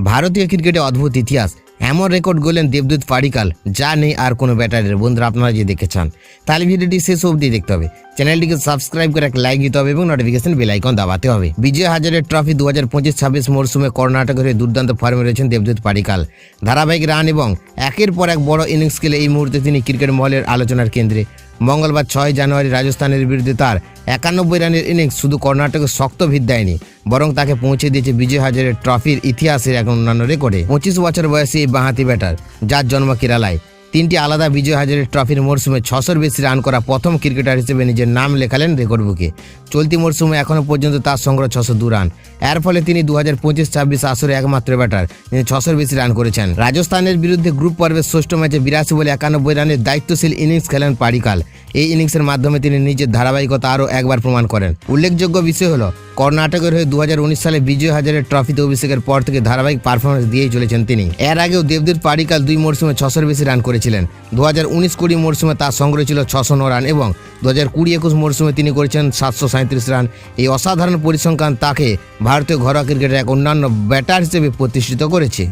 ভারতীয় ক্রিকেটে অদ্ভুত ইতিহাস, এমন রেকর্ড গড়লেন দেবদূত পাডিক্কাল যা নেই আর কোনো ব্যাটারের। বন্ধুরা, আপনারা যদি দেখতে চান তাহলে ভিডিওটি শেষ অবধি দেখতে হবে। চ্যানেলটিকে সাবস্ক্রাইব করে একটা লাইক দিতে হবে এবং নোটিফিকেশন বেল আইকন দাবাতে হবে। বিজয় হাজারে ট্রফি 2025-26 মরশুমে কর্ণাটকের হয়ে দুর্দান্ত ফর্মে রয়েছেন দেবদূত পাডিক্কাল। ধারাবাহিক রান এবং একের পর এক বড় ইনিংস খেলে এই মুহূর্তে তিনি ক্রিকেট মহলের আলোচনার কেন্দ্রে। মঙ্গলবার 6 জানুয়ারি রাজস্থানের বিরুদ্ধে তার 91 রানের ইনিংস শুধু কর্ণাটকের শক্ত ভিত দেয়নি, বরং তাকে পৌঁছে দিয়েছে বিজয় হাজারে ট্রফির ইতিহাসের এক অন্যান্য রেকর্ডে। 25 বছর বয়সী এই বাঁহাতি ব্যাটার, যার জন্ম কেরালায়, 3টি আলাদা বিজয় হাজারে ট্রফির মরশুমে 600-র বেশি রান করা প্রথম ক্রিকেটার হিসেবে নিজের নাম লেখালেন রেকর্ড বুকে। চলতি মরশুমে এখনও পর্যন্ত তার সংগ্রহ 602 রান। এর ফলে তিনি 2025-26 আসরে একমাত্র ব্যাটার যিনি 600-র বেশি রান করেছেন। রাজস্থানের বিরুদ্ধে গ্রুপ পর্বের ষষ্ঠ ম্যাচে 82 বলে 91 রানের দায়িত্বশীল ইনিংস খেলেন পাডিক্কাল। এই ইনিংসের মাধ্যমে তিনি নিজের ধারাবাহিকতা আরও একবার প্রমাণ করেন। উল্লেখযোগ্য বিষয় হলো, কর্ণাটকের হয়ে 2019 সালে বিজয় হাজারে ট্রফিতে অভিষেকের পর থেকে ধারাবাহিক পারফরমেন্স দিয়েই চলেছেন তিনি। এর আগেও দেবদূত পাডিক্কাল 2 মরশুমে 600-র বেশি রান করেছিলেন। 2019-20 মরশুমে তার সংগ্রহ ছিল 609 রান এবং 2020-21 মরশুমে তিনি করেছেন 737 রান। এই অসাধারণ পরিসংখ্যান তাকে ভারতীয় ঘরোয়া ক্রিকেটের এক অন্যান্য ব্যাটার হিসেবে প্রতিষ্ঠিত করেছে।